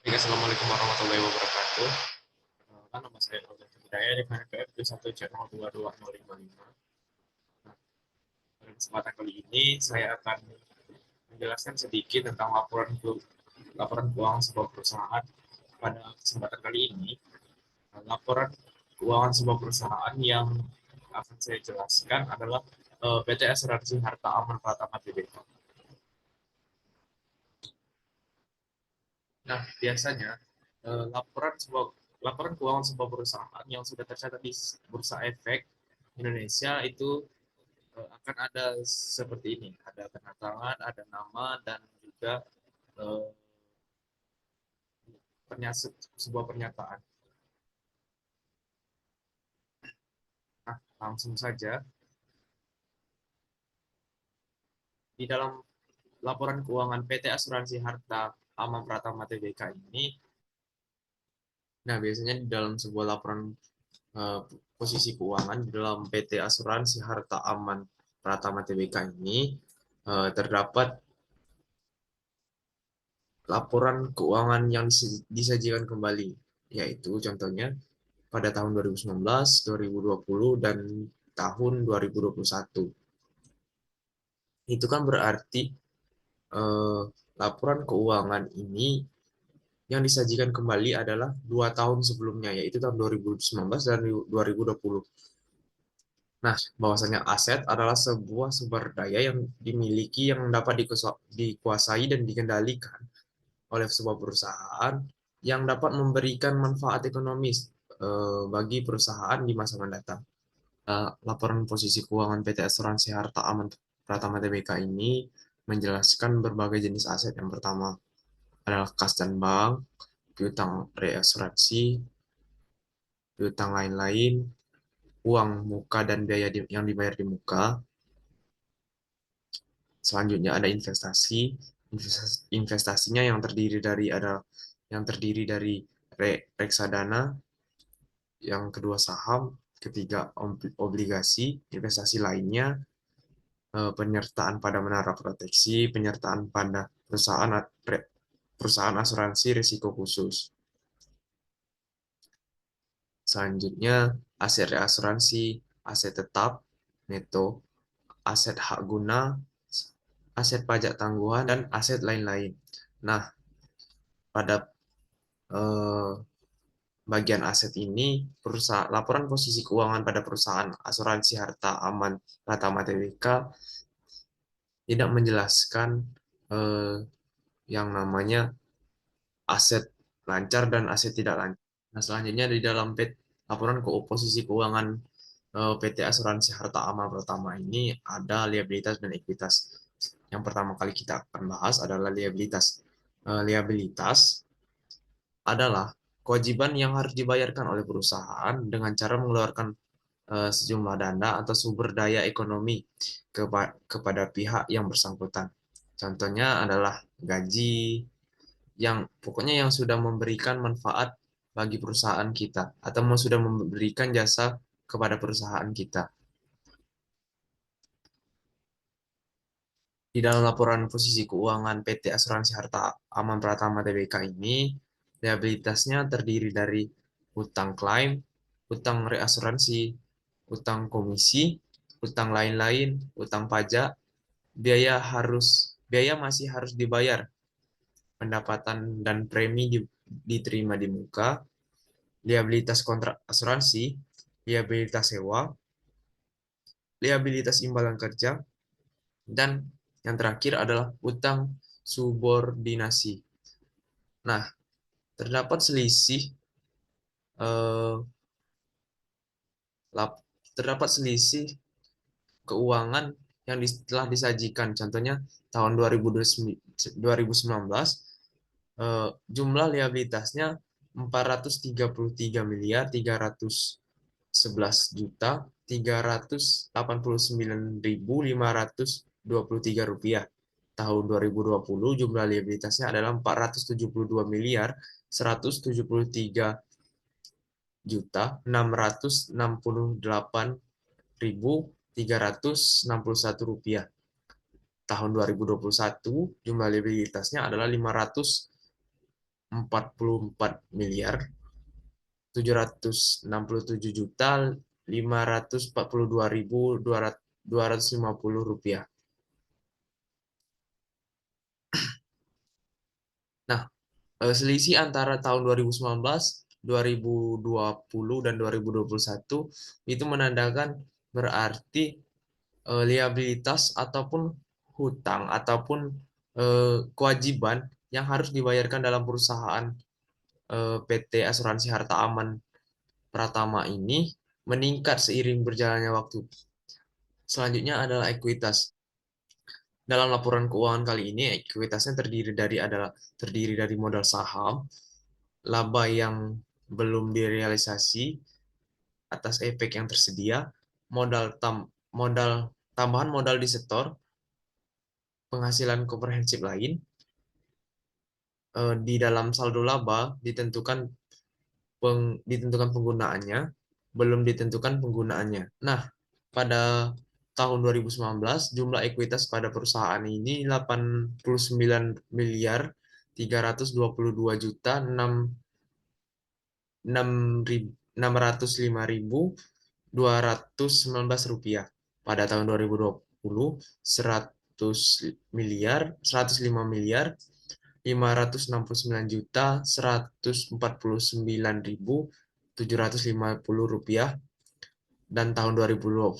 Oke, Assalamualaikum warahmatullahi wabarakatuh. Perkenalkan, nama saya Fauzan Hidayat di KNPF 1 channel 22055. Nah, pada kesempatan kali ini saya akan menjelaskan sedikit tentang laporan keuangan sebuah perusahaan. Pada kesempatan kali ini, laporan keuangan sebuah perusahaan yang akan saya jelaskan adalah PT Asuransi Harta Aman Pratama Tbk. Nah, biasanya laporan keuangan sebuah perusahaan yang sudah tercatat di Bursa Efek Indonesia itu akan ada seperti ini. Ada tanda tangan, ada nama, dan juga eh, sebuah pernyataan. Nah, langsung saja. Di dalam laporan keuangan PT Asuransi Harta Aman Pratama Tbk ini, nah biasanya di dalam sebuah laporan eh, posisi keuangan di dalam PT Asuransi Harta Aman Pratama Tbk ini terdapat laporan keuangan yang disajikan kembali, yaitu contohnya pada tahun 2019, 2020, dan tahun 2021. Itu kan berarti eh, laporan keuangan ini yang disajikan kembali adalah 2 tahun sebelumnya, yaitu tahun 2019 dan 2020. Nah, bahwasanya aset adalah sebuah sumber daya yang dimiliki yang dapat dikuasai dan dikendalikan oleh sebuah perusahaan yang dapat memberikan manfaat ekonomis bagi perusahaan di masa mendatang. Laporan posisi keuangan PT Asuransi Harta Aman Pratama Tbk ini menjelaskan berbagai jenis aset. Yang pertama adalah kas dan bank, piutang reasuransi, piutang lain-lain, uang muka dan biaya yang dibayar di muka. Selanjutnya ada investasi. Investasinya yang terdiri dari reksadana, yang kedua saham, ketiga obligasi, investasi lainnya, penyertaan pada menara proteksi, penyertaan pada perusahaan asuransi risiko khusus. Selanjutnya, aset reasuransi, aset tetap, neto, aset hak guna, aset pajak tangguhan, dan aset lain-lain. Nah, pada eh, bagian aset ini, laporan posisi keuangan pada perusahaan asuransi harta aman Pratama Tbk tidak menjelaskan eh, yang namanya aset lancar dan aset tidak lancar. Nah, selanjutnya di dalam laporan posisi keuangan PT Asuransi Harta Amal Pertama ini ada liabilitas dan ekuitas. Yang pertama kali kita akan bahas adalah liabilitas. Liabilitas adalah kewajiban yang harus dibayarkan oleh perusahaan dengan cara mengeluarkan sejumlah dana atau sumber daya ekonomi kepada pihak yang bersangkutan. Contohnya adalah gaji, yang pokoknya yang sudah memberikan manfaat bagi perusahaan kita atau sudah memberikan jasa kepada perusahaan kita. Di dalam laporan posisi keuangan PT Asuransi Harta Aman Pratama Tbk ini, liabilitasnya terdiri dari utang klaim, utang reasuransi, utang komisi, utang lain-lain, utang pajak, biaya masih harus dibayar, pendapatan dan premi diterima di muka, liabilitas kontrak asuransi, liabilitas sewa, liabilitas imbalan kerja, dan yang terakhir adalah utang subordinasi. Nah, terdapat selisih eh, terdapat selisih keuangan yang telah disajikan. Contohnya tahun 2019 jumlah liabilitasnya 433 miliar 311 juta 389.523 rupiah. Tahun 2020 jumlah liabilitasnya adalah 472 miliar 173.668.361 rupiah. Tahun 2021 jumlah liabilitasnya adalah 444.767.542.250 rupiah. Nah, selisih antara tahun 2019, 2020, dan 2021 itu menandakan berarti liabilitas ataupun hutang ataupun kewajiban yang harus dibayarkan dalam perusahaan PT Asuransi Harta Aman Pratama ini meningkat seiring berjalannya waktu. Selanjutnya adalah ekuitas. Dalam laporan keuangan kali ini, ekuitasnya terdiri dari modal saham, laba yang belum direalisasi atas efek yang tersedia, modal tambahan modal di setor, penghasilan komprehensif lain. Di dalam saldo laba ditentukan penggunaannya, belum ditentukan penggunaannya. Nah, pada tahun 2019 jumlah ekuitas pada perusahaan ini 89.329.605.219 rupiah. Pada tahun 2020 100 miliar 105.169.750 rupiah, dan tahun 2021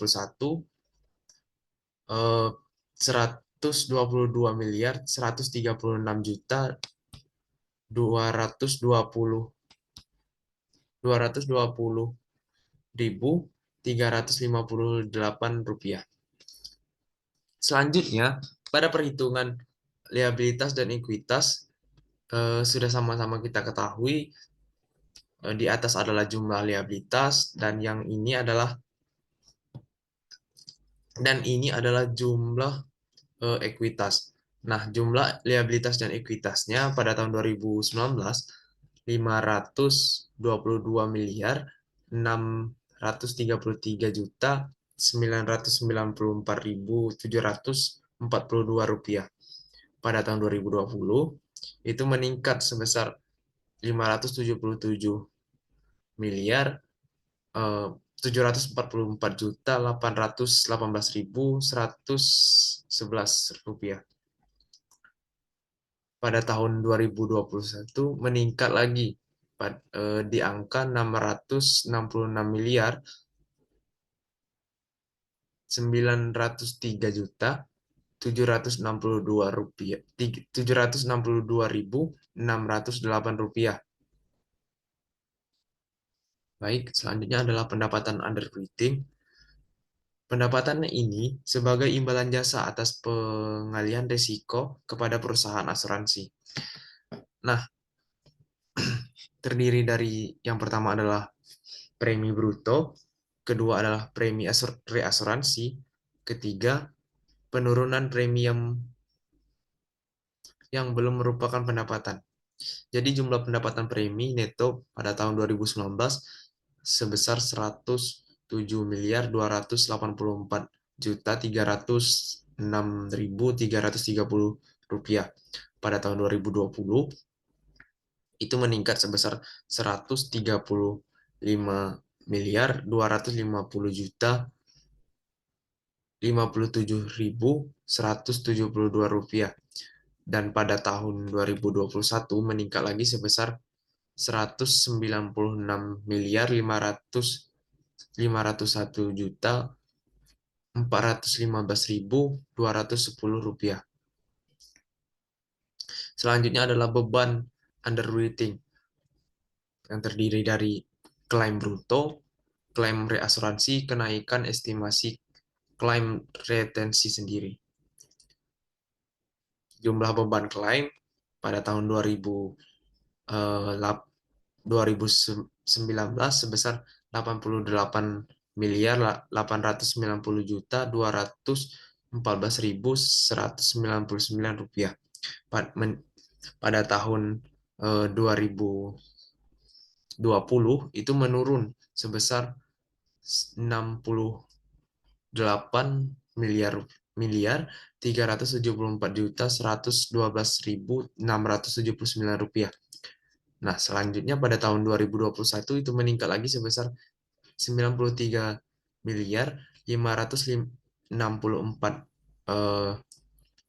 122.132.220.358 rupiah. Selanjutnya, pada perhitungan liabilitas dan ekuitas, sudah sama-sama kita ketahui, di atas adalah jumlah liabilitas dan ini adalah jumlah ekuitas. Nah, jumlah liabilitas dan ekuitasnya pada tahun 2019 522.633.994.742 rupiah. Pada tahun 2020 itu meningkat sebesar 577 miliar 744.818.111 rupiah. Pada tahun 2021 meningkat lagi di angka 666 miliar 963.762.608 rupiah. Baik, selanjutnya adalah pendapatan underwriting. Pendapatan ini sebagai imbalan jasa atas pengalihan risiko kepada perusahaan asuransi. Nah, terdiri dari yang pertama adalah premi bruto, kedua adalah premi reasuransi, ketiga penurunan premium yang belum merupakan pendapatan. Jadi jumlah pendapatan premi neto pada tahun 2019 sebesar 107.284.306.330 rupiah. Pada tahun 2020 itu meningkat sebesar 135.250.057.172 rupiah, dan pada tahun 2021 meningkat lagi sebesar 196.501.415.210 rupiah. Selanjutnya adalah beban underwriting yang terdiri dari klaim bruto, klaim reasuransi, kenaikan estimasi klaim retensi sendiri. Jumlah beban klaim pada tahun 2019 sebesar 88.890.214.199 rupiah. Pada tahun 2020 itu menurun sebesar 68.374.112.679 rupiah. Nah, selanjutnya pada tahun 2021 itu meningkat lagi sebesar 93 miliar 564 eh,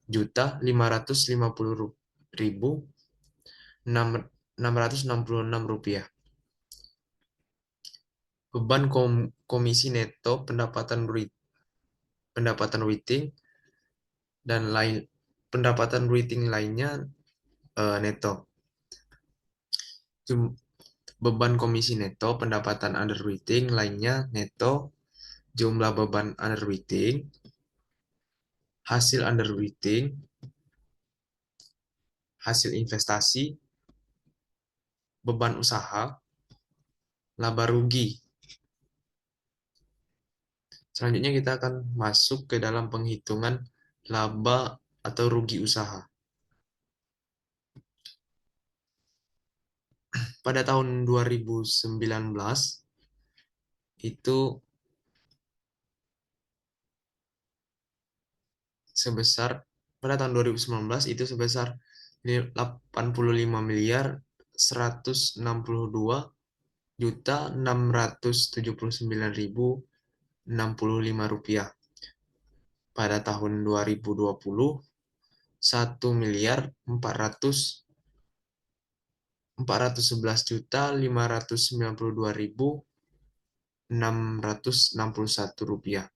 juta 550 ribu 666 rupiah. Beban komisi neto pendapatan Witing dan lain pendapatan Witing lainnya neto. Beban komisi neto pendapatan underwriting lainnya neto, jumlah beban underwriting, hasil underwriting, hasil investasi, beban usaha, laba rugi. Selanjutnya kita akan masuk ke dalam penghitungan laba atau rugi usaha. Pada tahun 2019 itu sebesar pada tahun 2019 itu sebesar 85 miliar 162.679.065 rupiah. Pada tahun 2020 1.411.592.661 rupiah.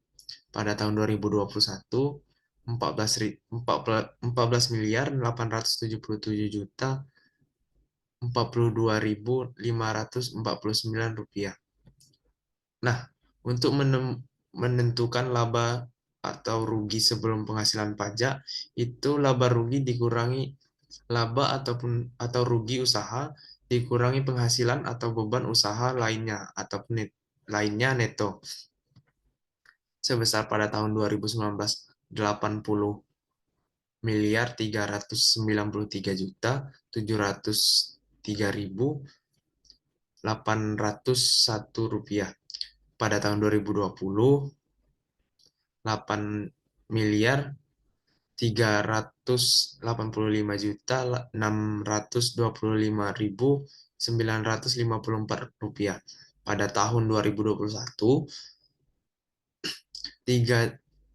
Pada tahun 2021 14 miliar 877.042.549 rupiah. Nah, untuk menentukan laba atau rugi sebelum penghasilan pajak, itu laba rugi dikurangi laba atau rugi usaha dikurangi penghasilan atau beban usaha lainnya atau lainnya neto. Sebesar pada tahun 2019 80 miliar 393.703.801 rupiah. Pada tahun 2020 8 miliar 385.625.954 rupiah. Pada tahun 2021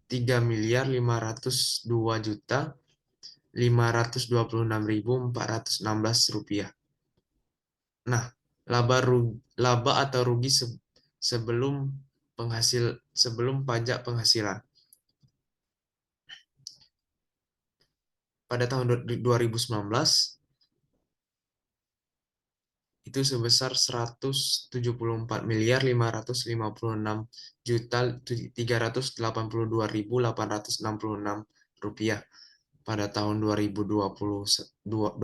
3 miliar 502.526.416 rupiah. Nah, laba atau rugi sebelum sebelum pajak penghasilan. Pada tahun 2019 itu sebesar 174 miliar 556 juta 382.866 rupiah. Pada tahun 2020 9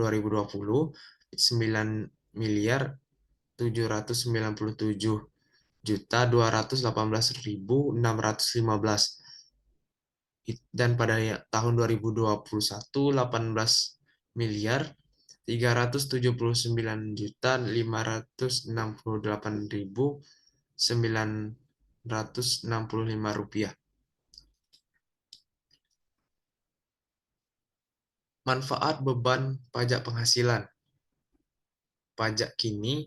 miliar 797 juta 218.615 dan pada tahun 2021 18 miliar 379.965 rupiah. Manfaat beban pajak penghasilan. Pajak kini,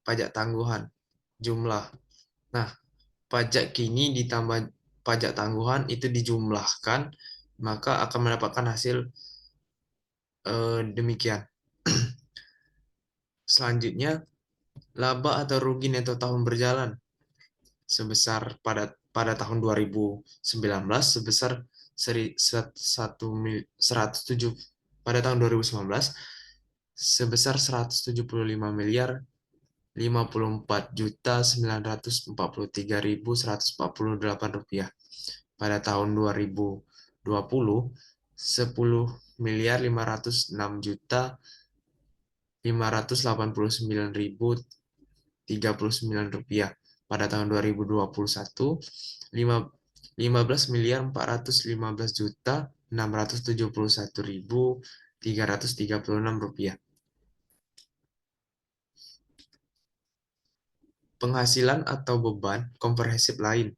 pajak tangguhan. Jumlah. Nah, pajak kini ditambah pajak tangguhan itu dijumlahkan, maka akan mendapatkan hasil demikian. Selanjutnya, laba atau rugi neto tahun berjalan sebesar pada tahun 2019 sebesar 107 pada tahun 2019 sebesar 175 miliar 54 juta 943.148 rupiah. Pada tahun 2020 10 miliar 506 juta 589.039 rupiah. Pada tahun 2021 15 miliar 415 juta 671.336 rupiah. Penghasilan atau beban komprehensif lain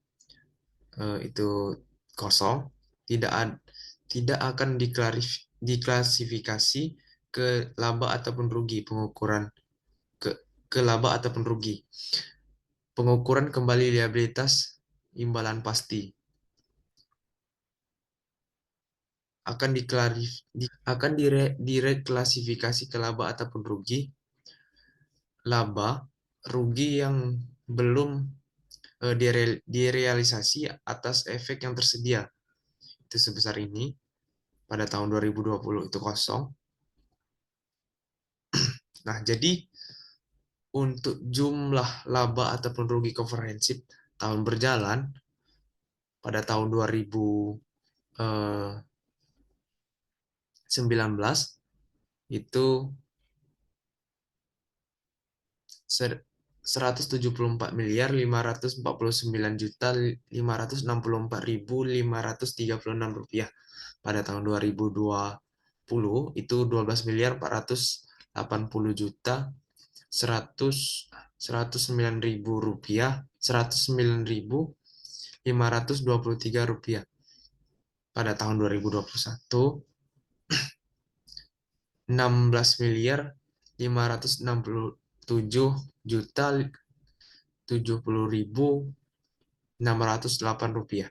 itu kosong, tidak akan diklasifikasi ke laba ataupun rugi, pengukuran ke ke laba ataupun rugi. Pengukuran kembali liabilitas imbalan pasti akan direklasifikasi ke laba ataupun rugi. Laba rugi yang belum direalisasi atas efek yang tersedia itu sebesar ini. Pada tahun 2020 itu kosong. Nah, jadi untuk jumlah laba ataupun rugi komprehensif tahun berjalan pada tahun 2019 itu 174.549.564.566 rupiah. Pada tahun 2020 itu 12.480.109.000 rupiah, 109.523 rupiah. Pada tahun 2021 16.567.070.608 rupiah.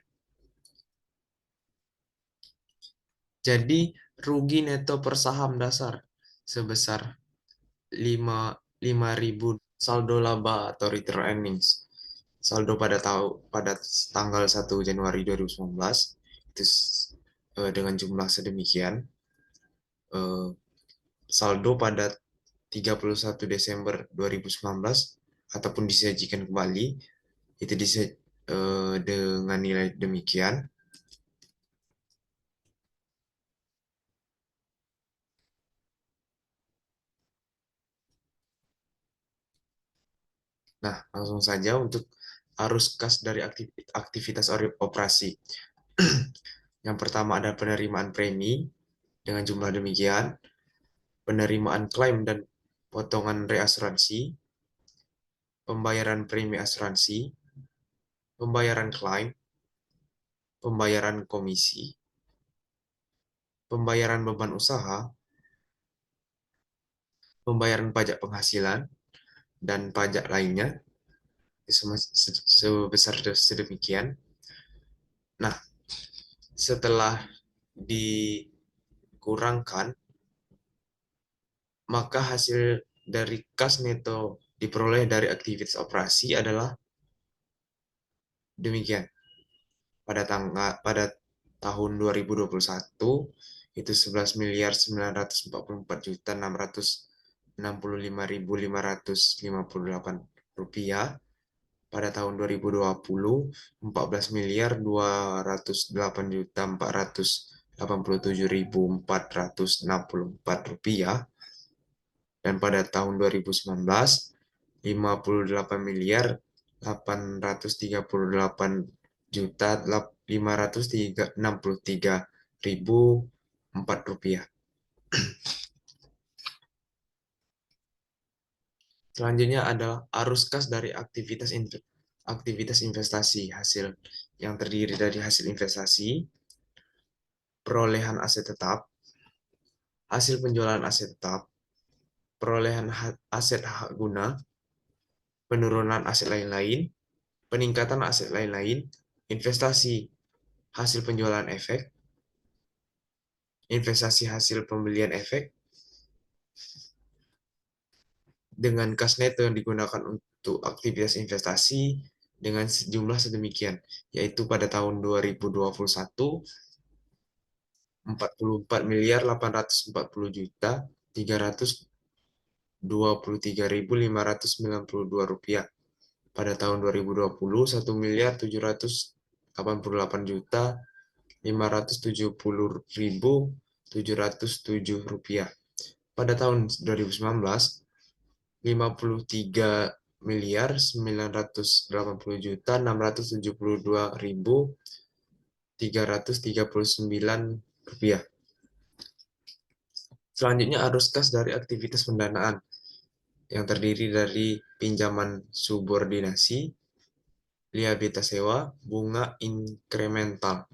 Jadi rugi neto per saham dasar sebesar 5.000 saldo laba atau return earnings. Saldo pada tanggal 1 Januari 2019 itu dengan jumlah sedemikian. Saldo pada 31 Desember 2019 ataupun disajikan kembali itu dengan nilai demikian. Nah, langsung saja untuk arus kas dari aktivitas operasi. Yang pertama ada penerimaan premi dengan jumlah demikian, penerimaan klaim dan potongan reasuransi, pembayaran premi asuransi, pembayaran klaim, pembayaran komisi, pembayaran beban usaha, pembayaran pajak penghasilan, dan pajak lainnya sebesar sedemikian. Nah, setelah dikurangkan, maka hasil dari kas neto diperoleh dari aktivitas operasi adalah demikian. Pada tahun 2021 itu 11.944.665.558 rupiah. Pada tahun 2020 14.208.487.464 rupiah. Dan pada tahun 2019 58.838.563.004 rupiah. Selanjutnya adalah arus kas dari aktivitas investasi, hasil yang terdiri dari hasil investasi, perolehan aset tetap, hasil penjualan aset tetap, perolehan aset hak guna, penurunan aset lain-lain, peningkatan aset lain-lain, investasi hasil penjualan efek, investasi hasil pembelian efek, dengan kas neto yang digunakan untuk aktivitas investasi dengan sejumlah sedemikian, yaitu pada tahun 2021 44.840.323.592 rupiah. Pada tahun 2020 1.788.570.707 rupiah. Pada tahun 2019 53.980.672.339 rupiah. Selanjutnya arus kas dari aktivitas pendanaan yang terdiri dari pinjaman subordinasi, liabilitas sewa, bunga inkremental.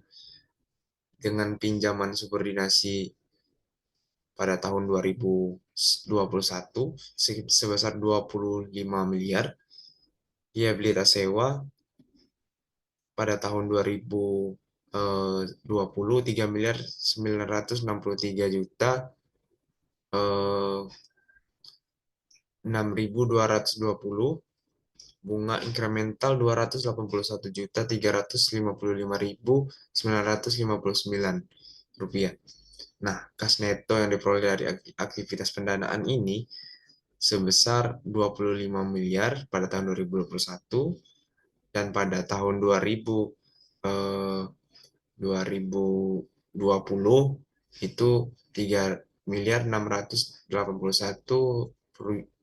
Dengan pinjaman subordinasi pada tahun 2021 sebesar 25 miliar. Liabilitas sewa pada tahun 2020 3 miliar 963 juta 6.220, bunga inkremental 281.355.959 rupiah. Nah, kas neto yang diperoleh dari aktivitas pendanaan ini sebesar 25 miliar pada tahun 2021, dan pada tahun 2020 itu 3 miliar 681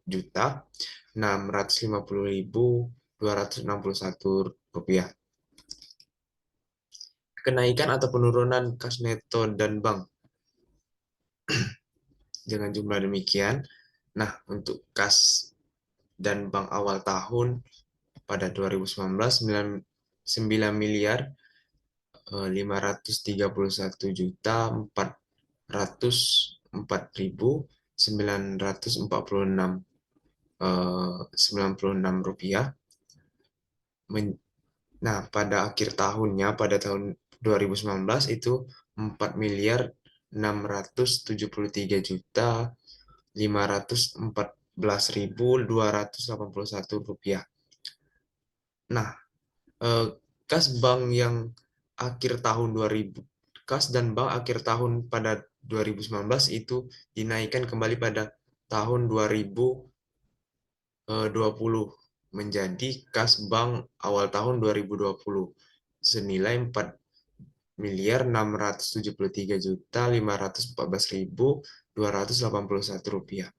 juta 650.261 rupiah. Kenaikan atau penurunan kas neto dan bank dengan jumlah demikian. Nah, untuk kas dan bank awal tahun pada 2019 9 miliar 534.404.946 rupiah. Nah, pada akhir tahunnya pada tahun 2019 itu 4 miliar 670.514.281 rupiah. Nah, kas bank yang akhir tahun 2000 kas dan bank akhir tahun pada 2019 itu dinaikkan kembali pada tahun 2020 menjadi kas bank awal tahun 2020 senilai 4 miliar 673 juta 514.281 rupiah.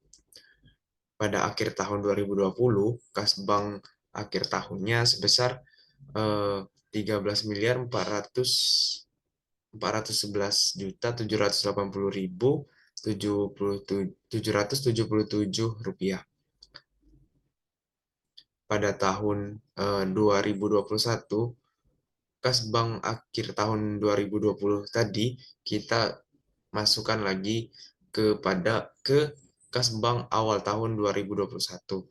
Pada akhir tahun 2020, kas bank akhir tahunnya sebesar 13 miliar 411 juta 780.777 rupiah. Pada tahun 2021, kas bank akhir tahun 2020 tadi kita masukkan lagi ke kas bank awal tahun 2021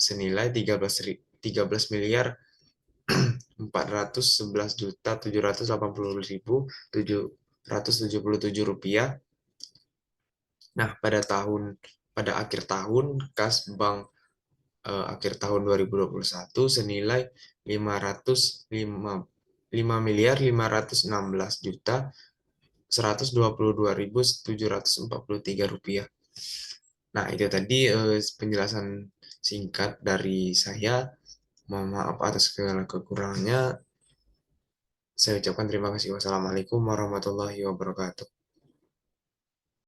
senilai 13 miliar 411 juta 780.777 rupiah. Nah, pada akhir tahun kas bank akhir tahun 2021 senilai 5 miliar 516 juta 122.743 rupiah. Nah, itu tadi penjelasan singkat dari saya. Mohon maaf atas segala kekurangannya. Saya ucapkan terima kasih. Wassalamualaikum warahmatullahi wabarakatuh.